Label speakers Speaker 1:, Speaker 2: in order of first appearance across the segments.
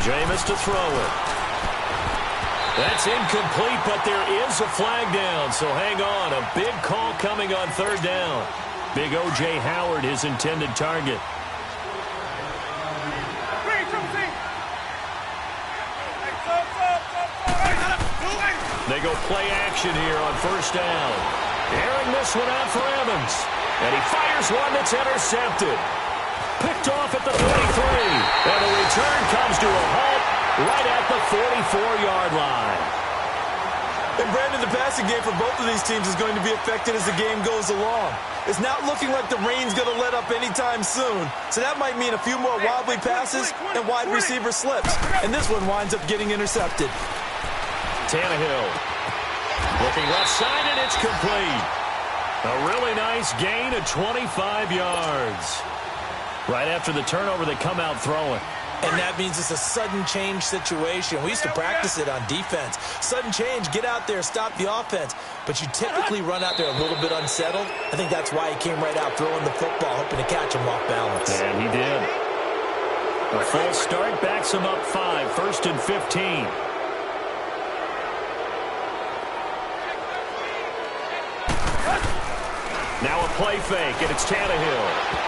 Speaker 1: Jameis to throw it. That's incomplete, but there is a flag down, so hang on. A big call coming on third down. Big O.J. Howard, his intended target. They go play action here on first down. Airing this one out for Evans. And he fires one that's intercepted. Picked off at the 33. And the return comes to a halt right at the 44-yard line.
Speaker 2: And Brandon, the passing game for both of these teams is going to be affected as the game goes along. It's not looking like the rain's going to let up anytime soon. So that might mean a few more wobbly passes and wide receiver slips. And this one winds up getting intercepted.
Speaker 1: Tannehill looking left side, and it's complete. A really nice gain of 25 yards. Right after the turnover, they come out throwing.
Speaker 3: And that means it's a sudden change situation. We used to practice it on defense. Sudden change, get out there, stop the offense. But you typically run out there a little bit unsettled. I think that's why he came right out throwing the football, hoping to catch him off balance.
Speaker 1: And he did. A full start backs him up 5, 1st and 15. Now a play fake, and it's Tannehill.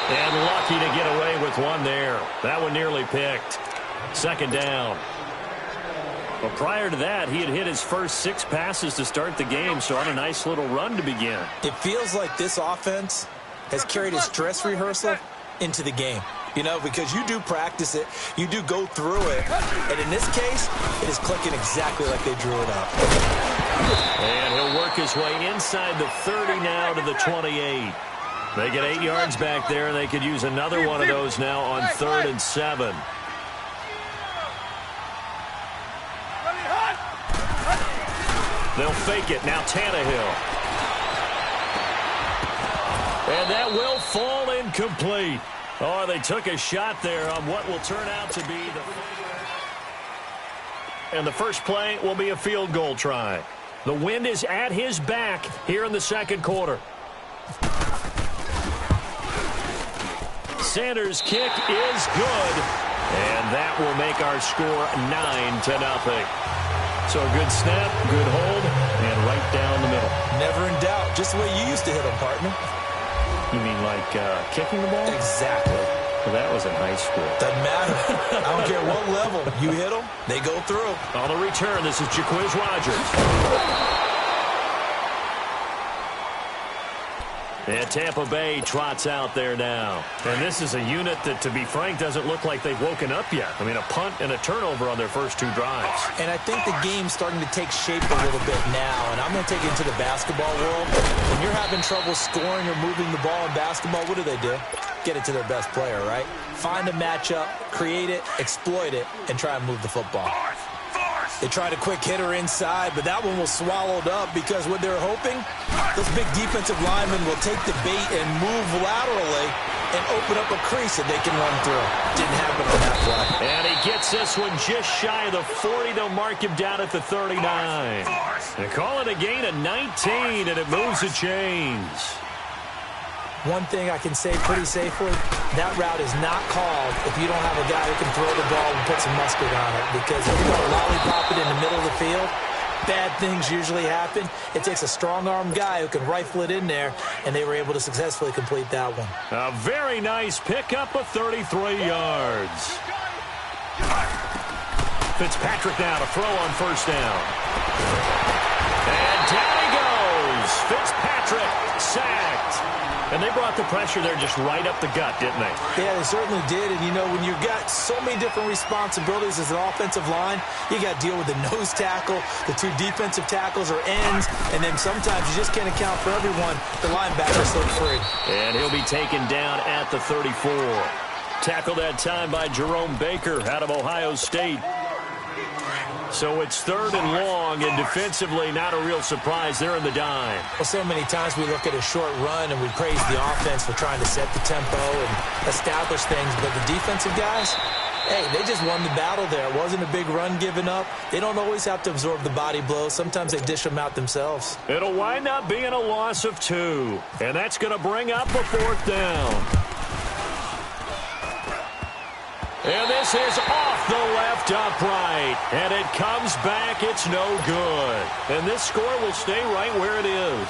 Speaker 1: And lucky to get away with one there. That one nearly picked. Second down. Well, prior to that, he had hit his first 6 passes to start the game, so on a nice little run to begin.
Speaker 3: It feels like this offense has carried its dress rehearsal into the game. You know, because you do practice it, you do go through it, and in this case, it is clicking exactly like they drew it up.
Speaker 1: And he'll work his way inside the 30 now to the 28. They get 8 yards back there, and they could use another one of those now on 3rd and 7. They'll fake it. Now Tannehill. And that will fall incomplete. Oh, they took a shot there on what will turn out to be and the first play will be a field goal try. The wind is at his back here in the second quarter. Sanders' kick is good, and that will make our score 9-0. So a good snap, good hold, and right down the middle.
Speaker 3: Never in doubt. Just the way you used to hit them, partner.
Speaker 1: You mean like kicking the ball?
Speaker 3: Exactly.
Speaker 1: Well, that was in high school.
Speaker 3: Doesn't matter. I don't care what level. You hit them, they go through.
Speaker 1: On the return, this is Jaquiz Rodgers. And Tampa Bay trots out there now. And this is a unit that, to be frank, doesn't look like they've woken up yet. I mean, a punt and a turnover on their first 2 drives.
Speaker 3: And I think the game's starting to take shape a little bit now. And I'm going to take it into the basketball world. When you're having trouble scoring or moving the ball in basketball, what do? Get it to their best player, right? Find a matchup, create it, exploit it, and try and move the football. They tried a quick hitter inside, but that one was swallowed up because what they're hoping, those big defensive linemen will take the bait and move laterally and open up a crease that they can run through. Didn't happen on that play.
Speaker 1: And he gets this one just shy of the 40. They'll mark him down at the 39. They call it a gain of 19, and it moves the chains.
Speaker 3: One thing I can say pretty safely, that route is not called if you don't have a guy who can throw the ball and put some mustard on it. Because if you're going to lollipop it in the middle of the field, bad things usually happen. It takes a strong-arm guy who can rifle it in there, and they were able to successfully complete that one.
Speaker 1: A very nice pickup of 33 yards. Fitzpatrick now to throw on first down. And down he goes. Fitzpatrick sacked. And they brought the pressure there just right up the gut, didn't they?
Speaker 3: Yeah, they certainly did. And, you know, when you've got so many different responsibilities as an offensive line, you got to deal with the nose tackle, the 2 defensive tackles or ends, and then sometimes you just can't account for everyone. The linebacker slipped free.
Speaker 1: And he'll be taken down at the 34. Tackled that time by Jerome Baker out of Ohio State. So it's 3rd and long, and defensively not a real surprise. They're in the dime.
Speaker 3: Well, so many times we look at a short run and we praise the offense for trying to set the tempo and establish things, but the defensive guys, hey, they just won the battle there. It wasn't a big run given up. They don't always have to absorb the body blows. Sometimes they dish them out themselves.
Speaker 1: It'll wind up being a loss of 2, and that's going to bring up a 4th down. And this is off the left upright. And it comes back. It's no good. And this score will stay right where it is.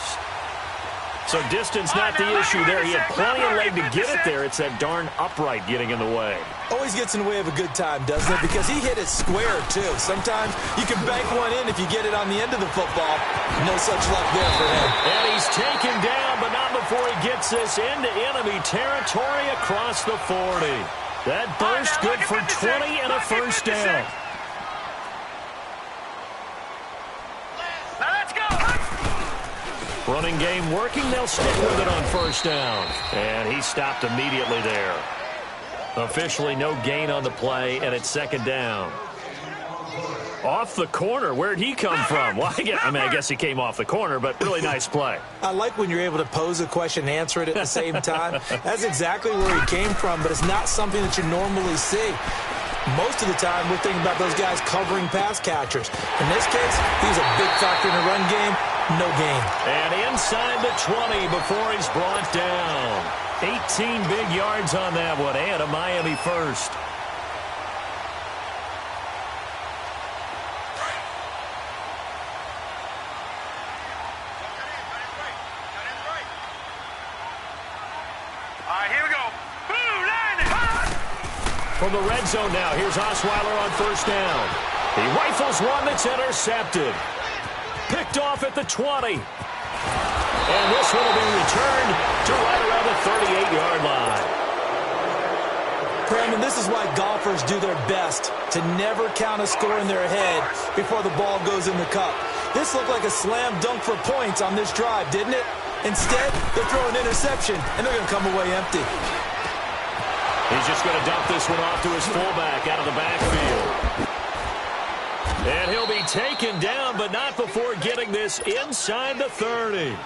Speaker 1: So distance not the issue there. He had plenty of leg to get it there. It's that darn upright getting in the way.
Speaker 2: Always gets in the way of a good time, doesn't it? Because he hit it square, too. Sometimes you can bank one in if you get it on the end of the football. No such luck there for him.
Speaker 1: And he's taken down, but not before he gets this into enemy territory across the 40. That burst good for 20 and a first down. Running game working. They'll stick with it on first down. And he stopped immediately there. Officially no gain on the play, and it's second down. Off the corner. Where'd he come from? Well, I guess he came off the corner, but really nice play.
Speaker 3: I like when you're able to pose a question and answer it at the same time. That's exactly where he came from, but it's not something that you normally see. Most of the time, we're thinking about those guys covering pass catchers. In this case, he's a big factor in the run game. No gain.
Speaker 1: And inside the 20 before he's brought down. 18 big yards on that one, and a Miami first. From the red zone now, here's Osweiler on first down. He rifles one that's intercepted. Picked off at the 20. And this one will be returned to right around the 38-yard line.
Speaker 2: Brandon, this is why golfers do their best to never count a score in their head before the ball goes in the cup. This looked like a slam dunk for points on this drive, didn't it? Instead, they're throwing interception, and they're going to come away empty.
Speaker 1: He's just going to dump this one off to his fullback out of the backfield. And he'll be taken down, but not before getting this inside the 30.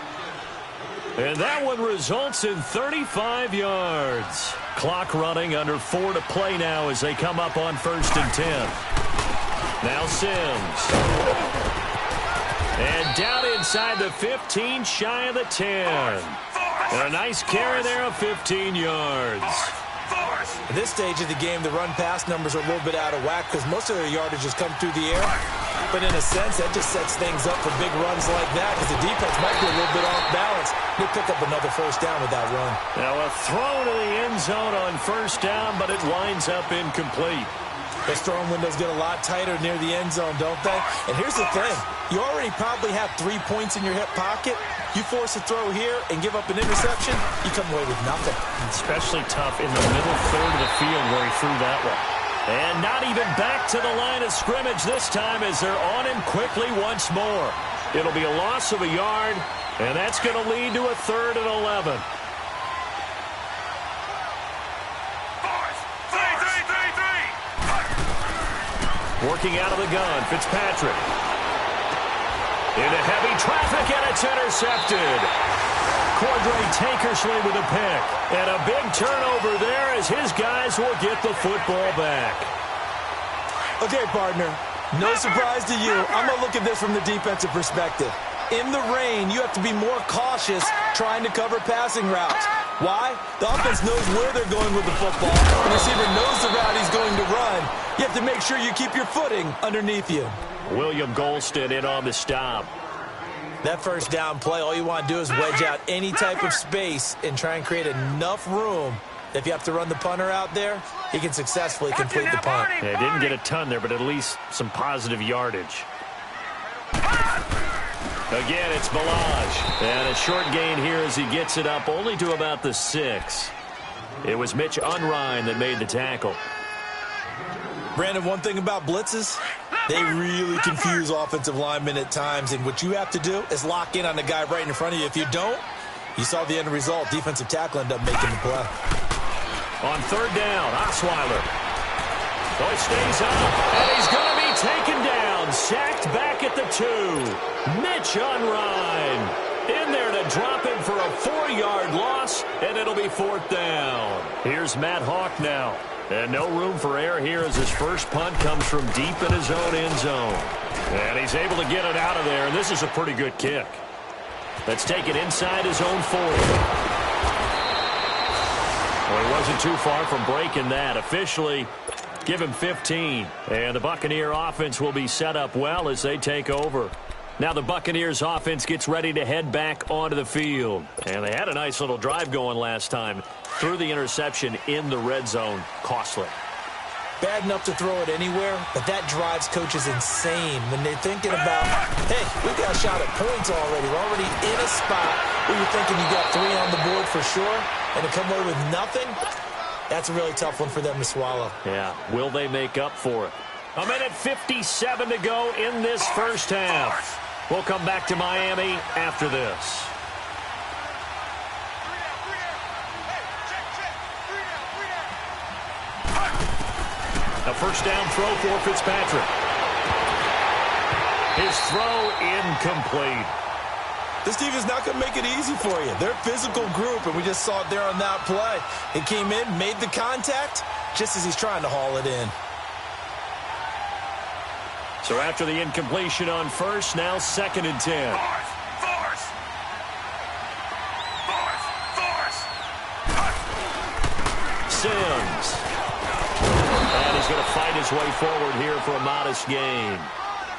Speaker 1: And that one results in 35 yards. Clock running, under 4 to play now as they come up on 1st and 10. Now Sims. And down inside the 15, shy of the 10. And a nice carry there of 15 yards.
Speaker 3: At this stage of the game, the run-pass numbers are a little bit out of whack because most of their yardage has come through the air. But in a sense, that just sets things up for big runs like that because the defense might be a little bit off balance. They pick up another first down with that run.
Speaker 1: Now a throw to the end zone on first down, but it winds up incomplete.
Speaker 3: Those throwing windows get a lot tighter near the end zone, don't they? And here's the thing. You already probably have 3 points in your hip pocket. You force a throw here and give up an interception, you come away with nothing.
Speaker 1: Especially tough in the middle third of the field where he threw that one. And not even back to the line of scrimmage this time as they're on him quickly once more. It'll be a loss of a yard, and that's going to lead to a 3rd and 11. Working out of the gun, Fitzpatrick. Into heavy traffic, and it's intercepted. Cordray Tankersley with a pick. And a big turnover there as his guys will get the football back.
Speaker 2: Okay, partner, no surprise to you. I'm going to look at this from the defensive perspective. In the rain, you have to be more cautious trying to cover passing routes. Why? The offense knows where they're going with the football. The receiver knows the route he's going to run. You have to make sure you keep your footing underneath you.
Speaker 1: William Golston in on the stop.
Speaker 3: That first down play, all you want to do is wedge out any type of space and try and create enough room. If you have to run the punter out there, he can successfully complete the punt.
Speaker 1: Yeah, didn't get a ton there, but at least some positive yardage. Again, it's Balaj. And a short gain here as he gets it up only to about the 6. It was Mitch Unrein that made the tackle.
Speaker 2: Brandon, one thing about blitzes, they really confuse offensive linemen at times, and what you have to do is lock in on the guy right in front of you. If you don't, you saw the end result. Defensive tackle ended up making the play.
Speaker 1: On 3rd down, Osweiler. Oh, he stays up, and he's going to be taken down. Sacked back at the 2. Mitch Unrein in there to drop him for a 4-yard loss, and it'll be 4th down. Here's Matt Hawk now. And no room for error here as his first punt comes from deep in his own end zone. And he's able to get it out of there, and this is a pretty good kick. Let's take it inside his own 40. Well, he was wasn't too far from breaking that. Officially, give him 15. And the Buccaneer offense will be set up well as they take over. Now the Buccaneers offense gets ready to head back onto the field. And they had a nice little drive going last time. Threw the interception in the red zone. Costly.
Speaker 3: Bad enough to throw it anywhere, but that drives coaches insane when they're thinking about, hey, we've got a shot at points already. We're already in a spot where you're thinking you got 3 on the board for sure, and to come away with nothing, that's a really tough one for them to swallow.
Speaker 1: Yeah, will they make up for it? 1:57 to go in this first half. We'll come back to Miami after this. A first down throw for Fitzpatrick. His throw incomplete.
Speaker 2: This team is not going to make it easy for you. They're a physical group, and we just saw it there on that play. He came in, made the contact, just as he's trying to haul it in.
Speaker 1: So after the incompletion on first, now 2nd and 10. Sims. And he's going to fight his way forward here for a modest gain.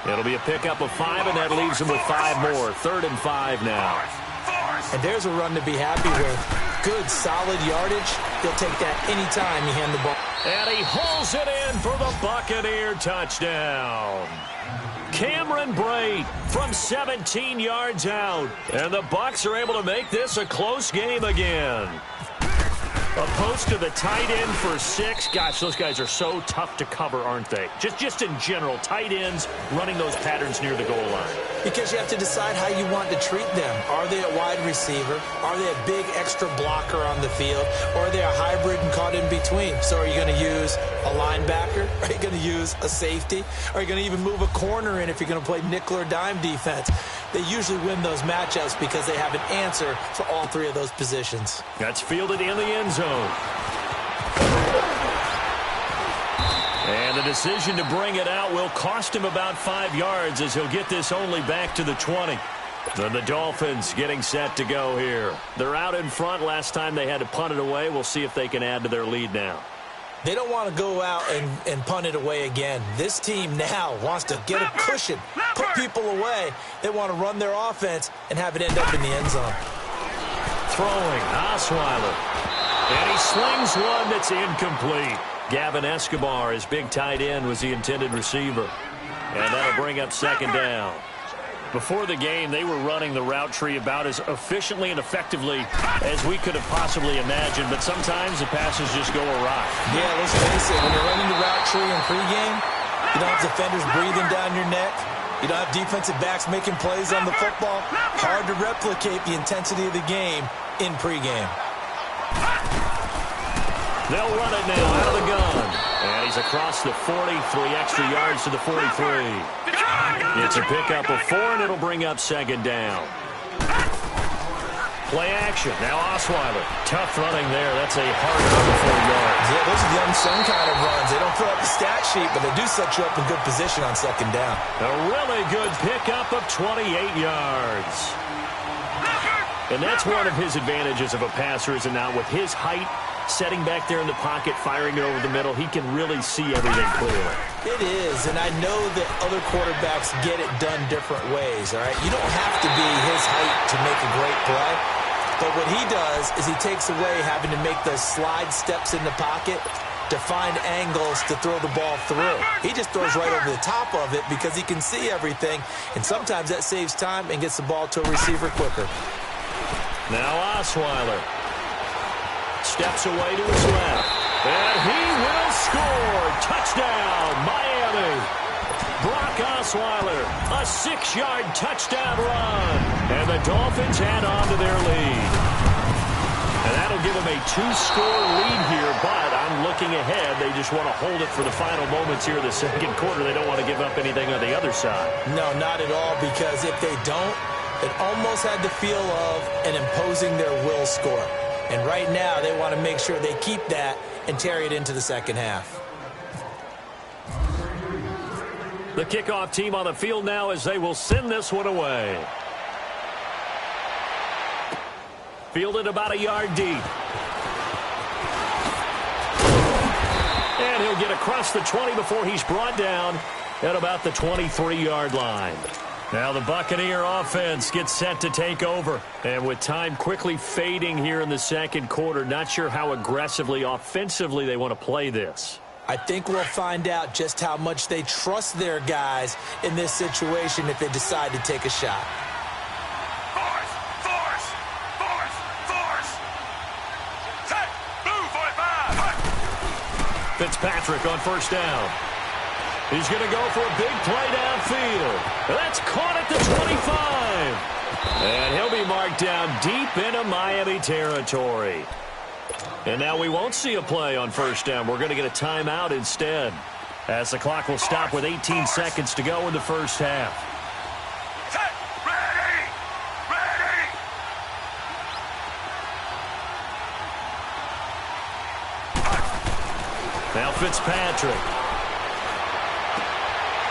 Speaker 1: It'll be a pickup of 5, and that leaves him with 5 more. 3rd and 5 now.
Speaker 3: And there's a run to be happy with. Good, solid yardage. He'll take that anytime you hand the ball.
Speaker 1: And he hauls it in for the Buccaneer touchdown. Cameron Brate from 17 yards out. And the Bucs are able to make this a close game again. A post to the tight end for 6. Gosh, those guys are so tough to cover, aren't they? Just in general, tight ends running those patterns near the goal line. Because you have to decide how you want to treat them. Are they a wide receiver? Are they a big extra blocker on the field? Or are they a hybrid and caught in between? So are you going to use a linebacker? Are you going to use a safety? Are you going to even move a corner in if you're going to play nickel or dime defense? They usually win those matchups because they have an answer for all 3 of those positions. That's fielded in the end zone. And the decision to bring it out will cost him about 5 yards as he'll get this only back to the 20. Then the Dolphins getting set to go here. They're out in front. Last time they had to punt it away. We'll see if they can add to their lead now. They don't want to go out and punt it away again. This team now wants to get a cushion, put people away. They want to run their offense and have it end up in the end zone. Throwing, Osweiler. And he slings one that's incomplete. Gavin Escobar, his big tight end, was the intended receiver. And that'll bring up 2nd down. Before the game, they were running the route tree about as efficiently and effectively as we could have possibly imagined, but sometimes the passes just go awry. Yeah, let's face it, when you're running the route tree in pregame, you don't have defenders breathing down your neck. You don't have defensive backs making plays on the football. Hard to replicate the intensity of the game in pregame. They'll run it now out of the gun. And he's across the 40, 3 extra yards to the 43. It's a pickup of 4, and it'll bring up 2nd down. Play action. Now Osweiler. Tough running there. That's a hard run for 4 yards. Yeah, those are the unsung kind of runs. They don't fill up the stat sheet, but they do set you up in good position on 2nd down. A really good pickup of 28 yards. And that's one of his advantages of a passer, is it not? With his height, setting back there in the pocket, firing it over the middle, he can really see everything clearly. It is, and I know that other quarterbacks get it done different ways, all right? You don't have to be his height to make a great play, but what he does is he takes away having to make those slide steps in the pocket to find angles to throw the ball through. He just throws right over the top of it because he can see everything, and sometimes that saves time and gets the ball to a receiver quicker. Now Osweiler steps away to his left, and he will score. Touchdown, Miami. Brock Osweiler, a 6-yard touchdown run, and the Dolphins add on to their lead. And that'll give them a 2-score lead here, but I'm looking ahead. They just want to hold it for the final moments here of the 2nd quarter. They don't want to give up anything on the other side. No, not at all, because if they don't, it almost had the feel of an imposing their will score. And right now, they want to make sure they keep that and carry it into the 2nd half. The kickoff team on the field now as they will send this one away. Fielded about a yard deep. he'll get across the 20 before he's brought down at about the 23-yard line. Now the Buccaneer offense gets set to take over. And with time quickly fading here in the second quarter, not sure how aggressively, offensively they want to play this.
Speaker 3: I think we'll find out just how much they trust their guys in this situation if they decide to take a shot.
Speaker 1: Fitzpatrick on first down. He's going to go for a big play downfield. That's caught at the 25. And he'll be marked down deep into Miami territory. And now we won't see a play on first down. We're going to get a timeout instead, as the clock will stop with 18 seconds to go in the first half. Now Fitzpatrick.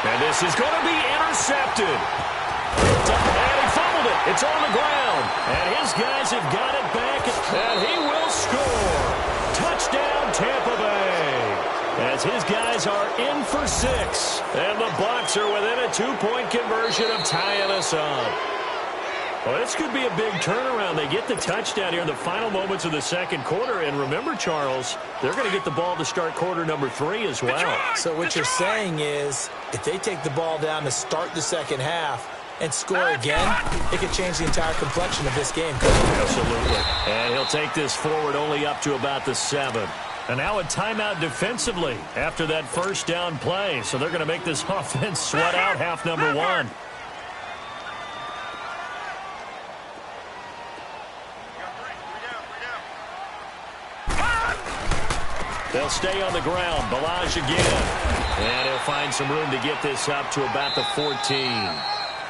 Speaker 1: And this is going to be intercepted. And he fumbled it. It's on the ground. And his guys have got it back. And he will score. Touchdown, Tampa Bay. As his guys are in for 6. And the Bucs are within a 2-point conversion of tying us up. Well, this could be a big turnaround. They get the touchdown here in the final moments of the second quarter. And remember, Charles, they're going to get the ball to start quarter number 3 as well.
Speaker 3: So what you're saying is, if they take the ball down to start the second half and score again, it could change the entire complexion of this game.
Speaker 1: Absolutely. And he'll take this forward only up to about the 7. And now a timeout defensively after that first down play. So they're going to make this offense sweat out half number 1. They'll stay on the ground. Balaj again. And he'll find some room to get this up to about the 14.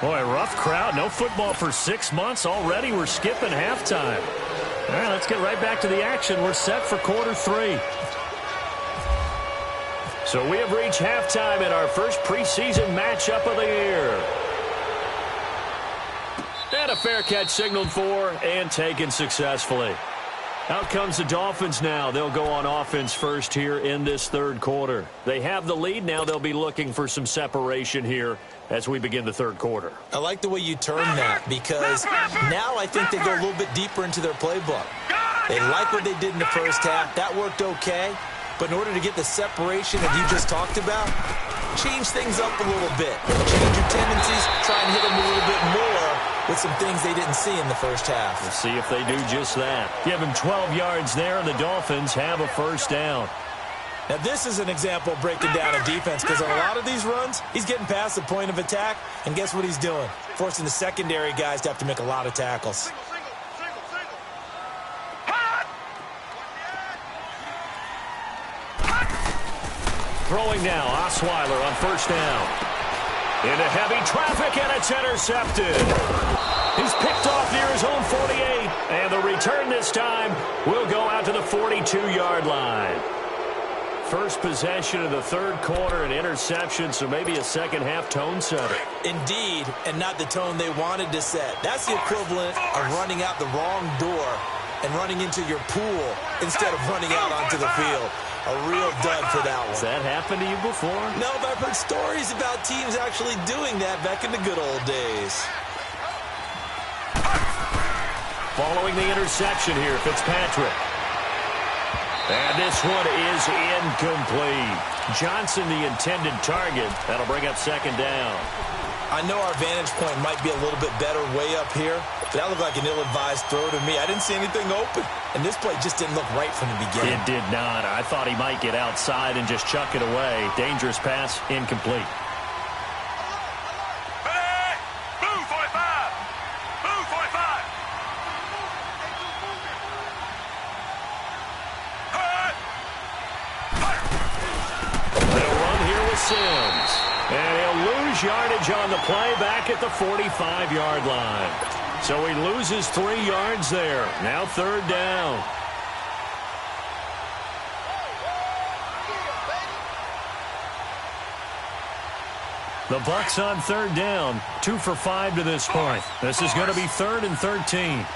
Speaker 1: Boy, rough crowd. No football for 6 months. Already we're skipping halftime. All right, let's get right back to the action. We're set for quarter 3. So we have reached halftime in our first preseason matchup of the year. And a fair catch signaled for and taken successfully. Out comes the Dolphins now. They'll go on offense first here in this third quarter. They have the lead now. They'll be looking for some separation here as we begin the third quarter.
Speaker 3: I like the way you term that, because now I think they go a little bit deeper into their playbook. They like what they did in the first half. That worked okay. But in order to get the separation that you just talked about, change things up a little bit. Change your tendencies. Try and hit them a little bit more with some things they didn't see in the first half.
Speaker 1: We'll see if they do just that. Give him 12 yards there, and the Dolphins have a first down.
Speaker 3: Now, this is an example of breaking down a defense, because on a lot of these runs, he's getting past the point of attack, and guess what he's doing? Forcing the secondary guys to have to make a lot of tackles.
Speaker 1: Throwing now, Osweiler on first down. Into heavy traffic, and it's intercepted. He's picked off near his own 48, and the return this time will go out to the 42-yard line. First possession of the third quarter, an interception, so maybe a second-half tone setter.
Speaker 3: Indeed, and not the tone they wanted to set. That's the equivalent of running out the wrong door and running into your pool instead of running out onto the field. A real dud for that one.
Speaker 1: Has that happened to you before?
Speaker 3: No, but I've heard stories about teams actually doing that back in the good old days.
Speaker 1: Following the interception here, Fitzpatrick. And this one is incomplete. Johnson, the intended target. That'll bring up second down.
Speaker 3: I know our vantage point might be a little bit better way up here, but that looked like an ill-advised throw to me. I didn't see anything open, and this play just didn't look right from the beginning.
Speaker 1: It did not. I thought he might get outside and just chuck it away. Dangerous pass, incomplete. They'll run here with Sims. And he'll lose yardage on the play back at the 45-yard line. So he loses 3 yards there. Now third down. The Bucs on third down. 2 for 5 to this point. This is going to be 3rd and 13.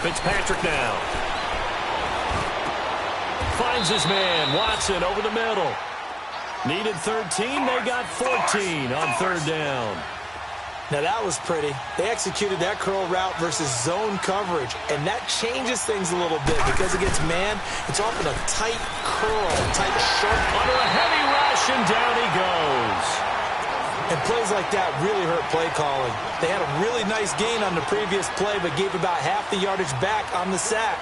Speaker 1: Fitzpatrick now. Finds his man, Watson, over the middle. Needed 13, they got 14 on third down.
Speaker 3: Now that was pretty. They executed that curl route versus zone coverage, and that changes things a little bit because against man, it's often a tight curl, tight sharp.
Speaker 1: Under a heavy rush, and down he goes.
Speaker 3: And plays like that really hurt play calling. They had a really nice gain on the previous play, but gave about half the yardage back on the sack.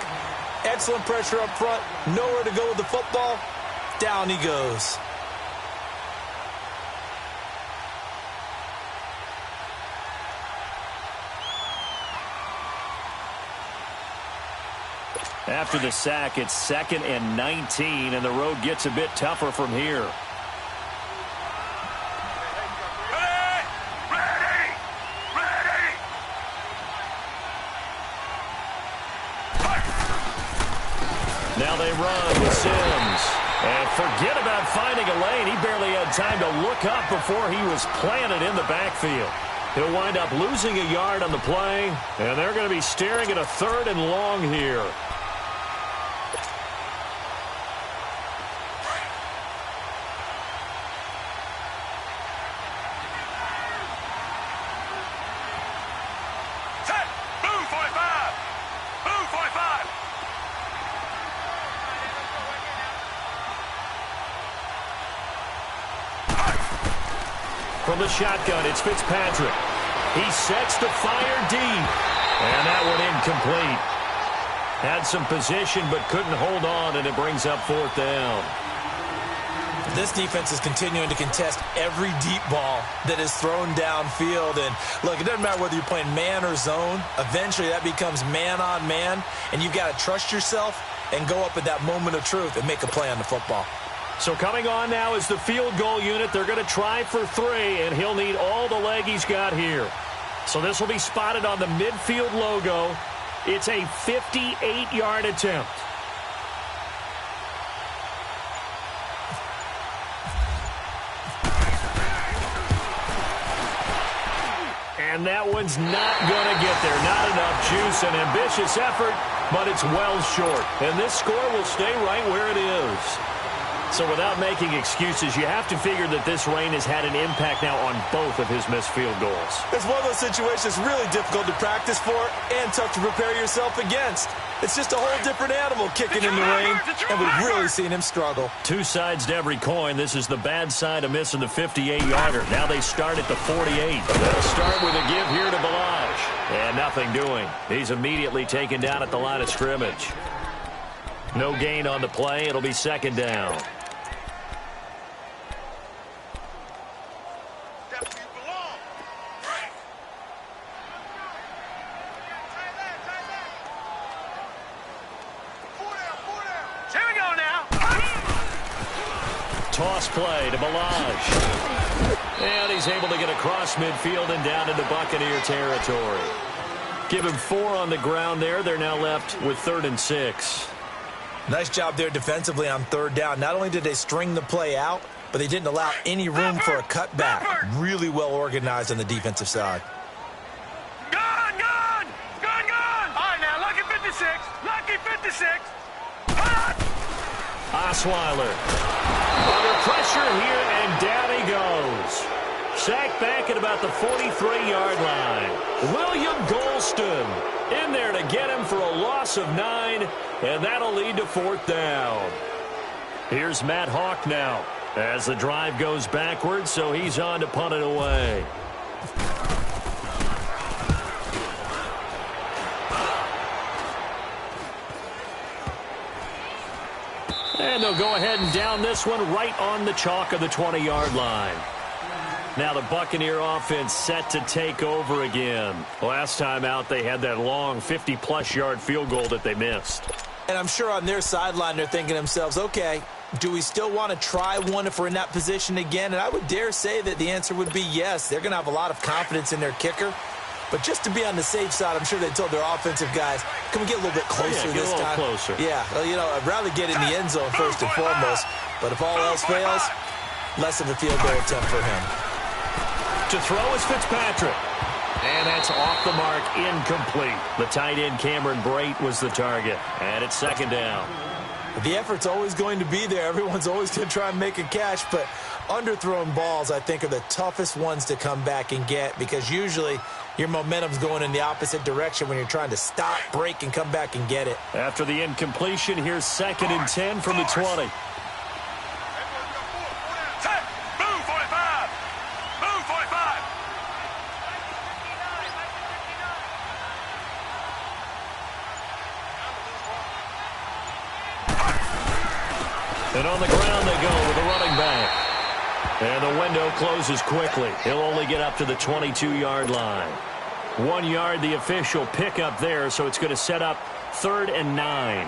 Speaker 3: Excellent pressure up front, nowhere to go with the football. Down he goes.
Speaker 1: After the sack, it's 2nd and 19, and the road gets a bit tougher from here. Now they run with Sims. And forget about finding a lane. He barely had time to look up before he was planted in the backfield. He'll wind up losing a yard on the play, and they're going to be staring at a 3rd and long here. From the shotgun, it's Fitzpatrick. He sets to fire deep. And that one incomplete. Had some position but couldn't hold on, and it brings up 4th down.
Speaker 3: This defense is continuing to contest every deep ball that is thrown downfield. And look, it doesn't matter whether you're playing man or zone. Eventually that becomes man on man, and you've got to trust yourself and go up at that moment of truth and make a play on the football.
Speaker 1: So coming on now is the field goal unit. They're going to try for 3, and he'll need all the leg he's got here. So this will be spotted on the midfield logo. It's a 58-yard attempt. And that one's not going to get there. Not enough juice. An ambitious effort, but it's well short. And this score will stay right where it is. So without making excuses, you have to figure that this rain has had an impact now on both of his missed field goals.
Speaker 2: It's one of those situations really difficult to practice for and tough to prepare yourself against. It's just a whole different animal kicking in the rain, and we've really seen him struggle.
Speaker 1: Two sides to every coin. This is the bad side of missing the 58-yarder. Now they start at the 48. They'll start with a give here to Balaj. And nothing doing. He's immediately taken down at the line of scrimmage. No gain on the play. It'll be 2nd down. Toss play to Balaj. And he's able to get across midfield and down into Buccaneer territory. Give him 4 on the ground there. They're now left with 3rd and 6.
Speaker 3: Nice job there defensively on 3rd down. Not only did they string the play out, but they didn't allow any room for a cutback. Really well organized on the defensive side.
Speaker 4: Gone! Gone! Gone, gone! All right, now, lucky 56. Lucky 56.
Speaker 1: Osweiler. Under pressure here, and down he goes. Sacked back at about the 43-yard line. William Golston in there to get him for a loss of 9, and that'll lead to 4th down. Here's Matt Hawk now as the drive goes backwards, so he's on to punt it away. And they'll go ahead and down this one right on the chalk of the 20-yard line. Now the Buccaneer offense set to take over again. Last time out, they had that long 50-plus yard field goal that they missed.
Speaker 3: And I'm sure on their sideline they're thinking to themselves, okay, do we still want to try one if we're in that position again? And I would dare say that the answer would be yes. They're going to have a lot of confidence in their kicker. But just to be on the safe side, I'm sure they told their offensive guys, can we get a little bit closer this time?
Speaker 1: Closer.
Speaker 3: Yeah, well, you know, I'd rather get in the end zone first and foremost. But if all else fails, less of a field goal attempt for him.
Speaker 1: To throw is Fitzpatrick. And that's off the mark, incomplete. The tight end Cameron Brate was the target. And it's 2nd down.
Speaker 3: The effort's always going to be there. Everyone's always going to try and make a catch, but underthrown balls, I think, are the toughest ones to come back and get because usually your momentum's going in the opposite direction when you're trying to stop, break, and come back and get it.
Speaker 1: After the incompletion, here's 2nd and 10 from the 20.
Speaker 4: Set. Move, 45. Move, 45.
Speaker 1: And on the ground they go with a running back. And the window closes quickly. He'll only get up to the 22-yard line. 1 yard, the official pickup there, so it's going to set up 3rd and 9.